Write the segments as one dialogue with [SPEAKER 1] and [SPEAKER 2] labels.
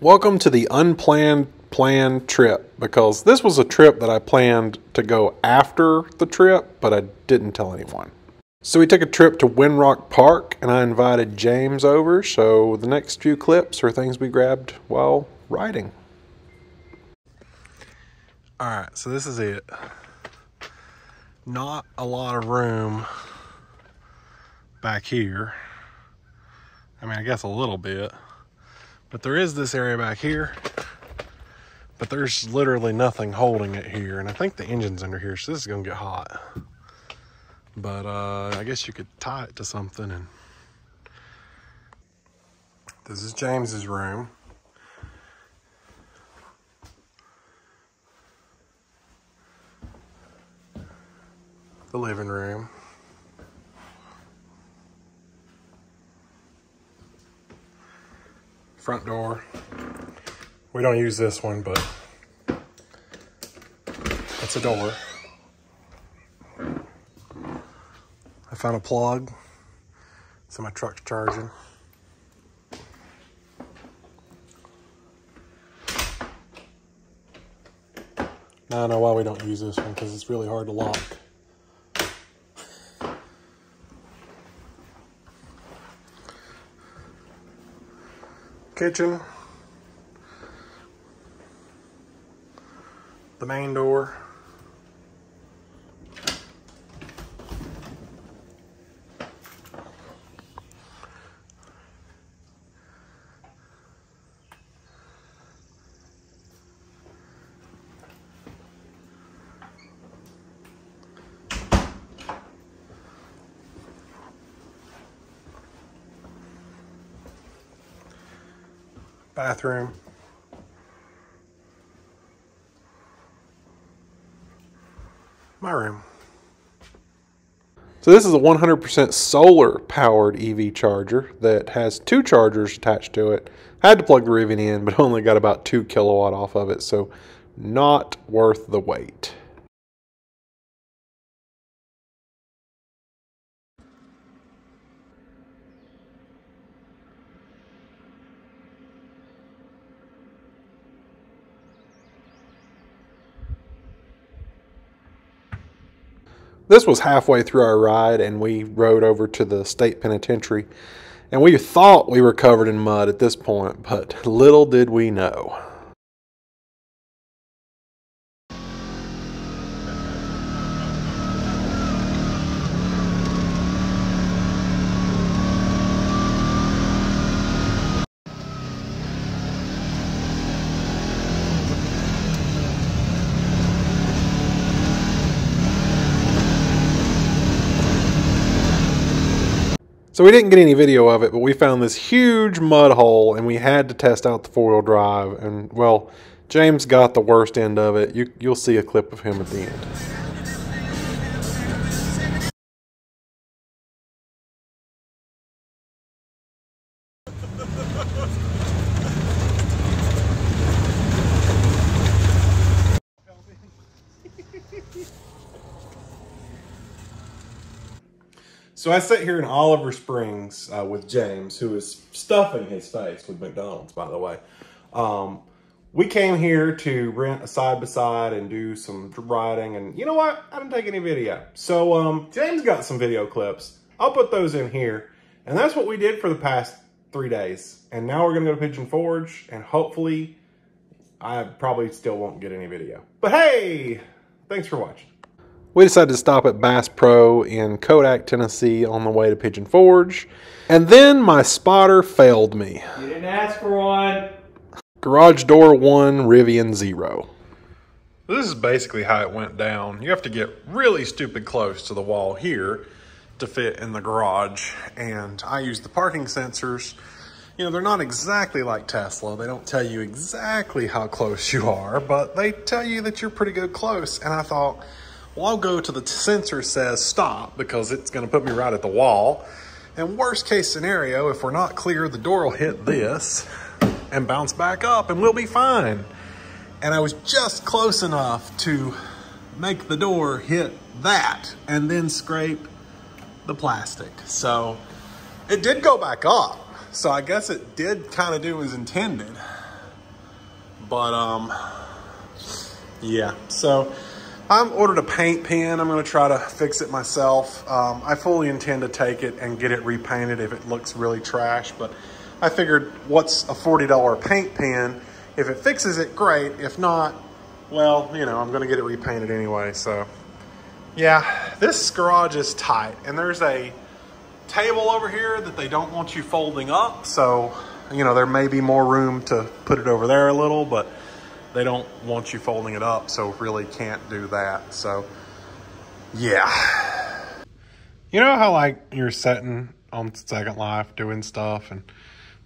[SPEAKER 1] Welcome to the unplanned planned trip, because this was a trip that I planned to go after the trip, but I didn't tell anyone. So we took a trip to Windrock Park and I invited James over, so the next few clips are things we grabbed while riding. Alright, so this is it. Not a lot of room back here. I mean, I guess a little bit. But there is this area back here, but there's literally nothing holding it here. And I think the engine's under here, so this is gonna get hot. But I guess you could tie it to something. And this is James's room. The living room. Front door. We don't use this one, but it's a door. I found a plug, so my truck's charging. Now I know why we don't use this one, because it's really hard to lock. Kitchen, the main door, bathroom, my room. So this is a 100% solar powered EV charger that has 2 chargers attached to it. I had to plug the Rivian in, but only got about 2 kilowatt off of it, so not worth the wait. This was halfway through our ride, and we rode over to the state penitentiary, and we thought we were covered in mud at this point, but little did we know. So we didn't get any video of it, but we found this huge mud hole and we had to test out the 4-wheel drive. And well, James got the worst end of it. You'll see a clip of him at the end. So I sit here in Oliver Springs with James, who is stuffing his face with McDonald's, by the way. We came here to rent a side-by-side and do some riding, and you know what? I didn't take any video. So James got some video clips. I'll put those in here. And that's what we did for the past 3 days. And now we're gonna go to Pigeon Forge, and hopefully I probably still won't get any video. But hey, thanks for watching. We decided to stop at Bass Pro in Kodak, Tennessee on the way to Pigeon Forge. And then my spotter failed me.
[SPEAKER 2] You didn't ask for one.
[SPEAKER 1] Garage door 1, Rivian 0. This is basically how it went down. You have to get really stupid close to the wall here to fit in the garage. And I used the parking sensors. You know, they're not exactly like Tesla. They don't tell you exactly how close you are, but they tell you that you're pretty good close. And I thought, well, I'll go to the sensor says stop, because it's going to put me right at the wall. And worst case scenario, if we're not clear, the door will hit this and bounce back up and we'll be fine. And I was just close enough to make the door hit that and then scrape the plastic. So it did go back up. So I guess it did kind of do as intended. But yeah, so I ordered a paint pen. I'm gonna try to fix it myself. I fully intend to take it and get it repainted if it looks really trash, but I figured what's a $40 paint pen? If it fixes it, great. If not, well, you know, I'm gonna get it repainted anyway. So yeah, this garage is tight, and there's a table over here that they don't want you folding up. So, you know, there may be more room to put it over there a little, but they don't want you folding it up, so really can't do that. So yeah. You know how like you're sitting on Second Life doing stuff and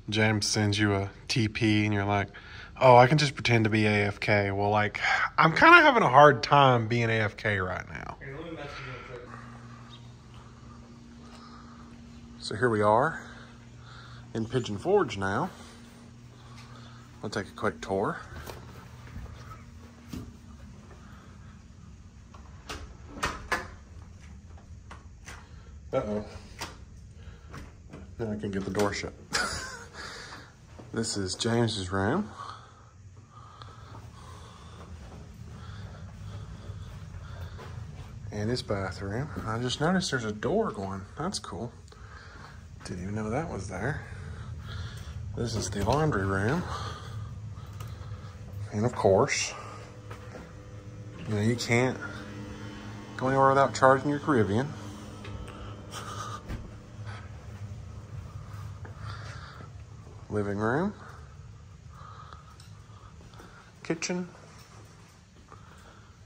[SPEAKER 1] James sends you a TP and you're like, oh, I can just pretend to be AFK. Well, like, I'm kind of having a hard time being AFK right now. So here we are in Pigeon Forge now. I'll take a quick tour. Uh-oh. Now I can get the door shut. This is James's room. And his bathroom. I just noticed there's a door going. That's cool. Didn't even know that was there. This is the laundry room. And of course, you know, you can't go anywhere without charging your Caribbean. Living room. Kitchen.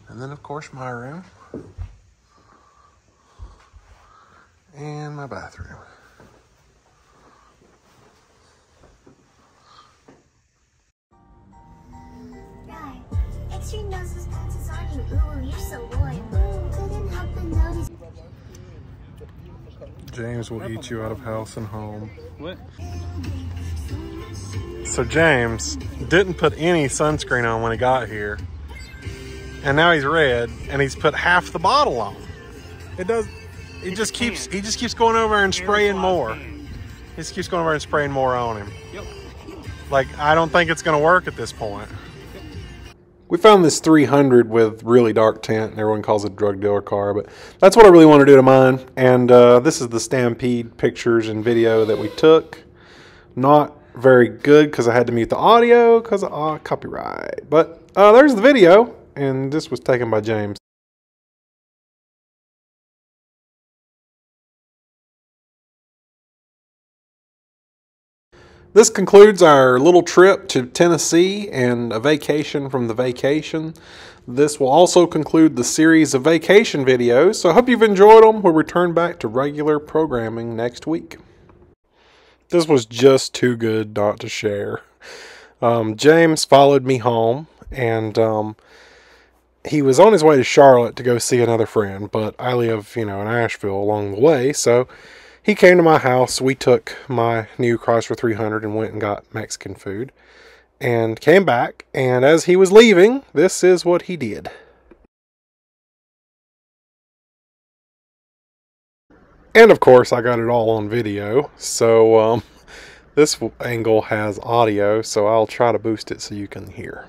[SPEAKER 1] And then of course my room. And my bathroom.
[SPEAKER 2] Right. Extra noses bounces on you. Ooh, you're so warm. Ooh, couldn't help but notice.
[SPEAKER 1] James will eat you out of house and home.
[SPEAKER 3] What?
[SPEAKER 1] So James didn't put any sunscreen on when he got here. And now he's red and he's put half the bottle on. He just keeps going over and spraying more. He just keeps going over and spraying more on him.
[SPEAKER 3] Yep.
[SPEAKER 1] Like, I don't think it's going to work at this point. We found this 300 with really dark tint, and everyone calls it a drug dealer car, but that's what I really want to do to mine. And this is the Stampede pictures and video that we took. Not very good because I had to mute the audio because of copyright. But there's the video, and this was taken by James. This concludes our little trip to Tennessee and a vacation from the vacation. This will also conclude the series of vacation videos, so I hope you've enjoyed them. We'll return back to regular programming next week. This was just too good not to share. James followed me home, and he was on his way to Charlotte to go see another friend, but I live, you know, in Asheville along the way, so he came to my house. We took my new Chrysler 300 and went and got Mexican food and came back. And as he was leaving, this is what he did. And of course, I got it all on video. So this angle has audio, so I'll try to boost it so you can hear.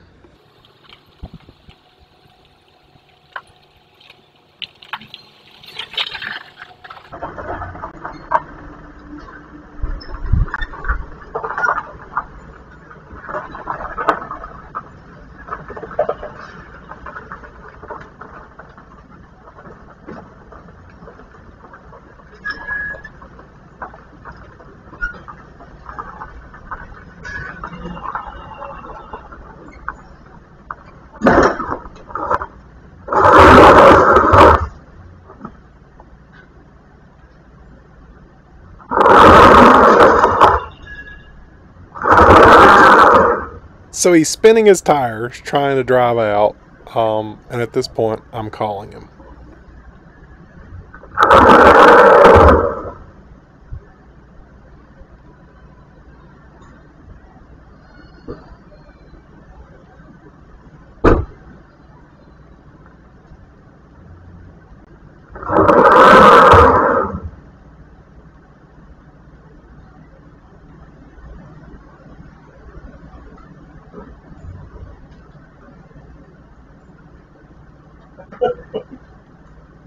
[SPEAKER 1] So he's spinning his tires, trying to drive out, and at this point, I'm calling him.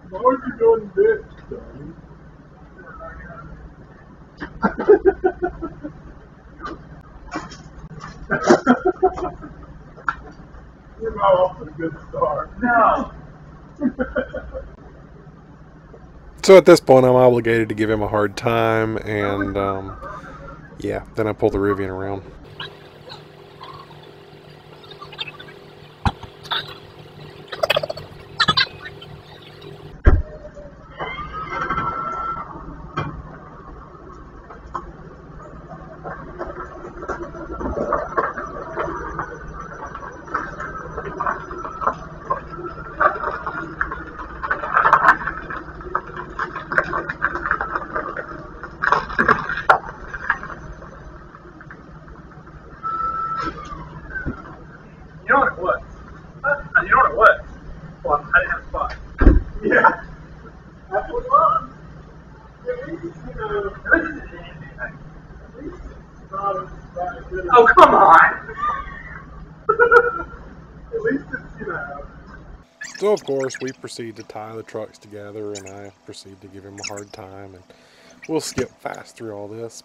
[SPEAKER 1] Why would you go in this, Johnny? You're not off to a good start. No. So at this point, I'm obligated to give him a hard time, and yeah, then I pull the Rivian around.
[SPEAKER 3] You know what it was? You know what it was? Well, I didn't have a spot. Yeah. That's what it was. At least, you know, at least it's not as good. Oh, come on! At least it's, you know.
[SPEAKER 1] So of course, we proceed to tie the trucks together, and I proceed to give him a hard time, and we'll skip fast through all this.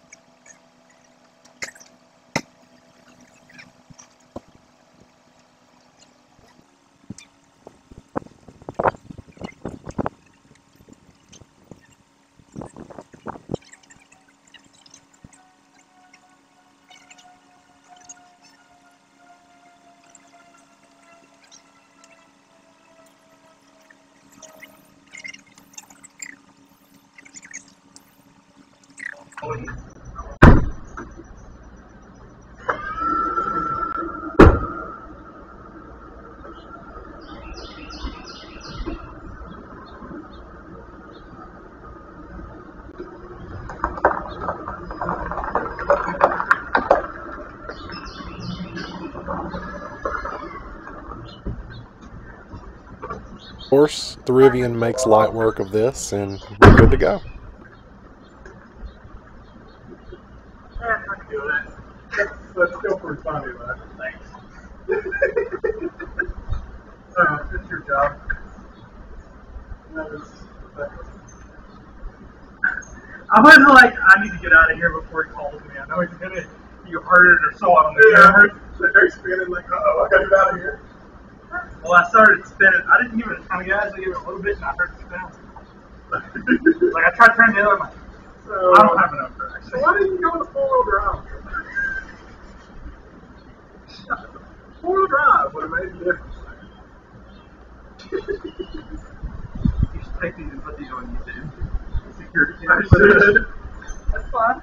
[SPEAKER 1] Of course, the Rivian makes light work of this, and we're good to go.
[SPEAKER 3] Yeah, I can do it.
[SPEAKER 1] That's still pretty funny, though.
[SPEAKER 3] Thanks. It's your job. I was like, I need to get out of here before he calls me. I know he's gonna. You heard it or saw it on the camera.
[SPEAKER 1] They're spinning like, uh-oh, I gotta get out of here.
[SPEAKER 3] Well, I started spinning. I didn't give it a ton, guys. I gave it a little bit, and I heard it spin. Like I tried turning the other way. So, I don't have enough traction.
[SPEAKER 1] So why didn't you go to four-wheel drive? Four-wheel drive would have made a difference.
[SPEAKER 3] You should take these and put these on YouTube. Security cameras. That's fine.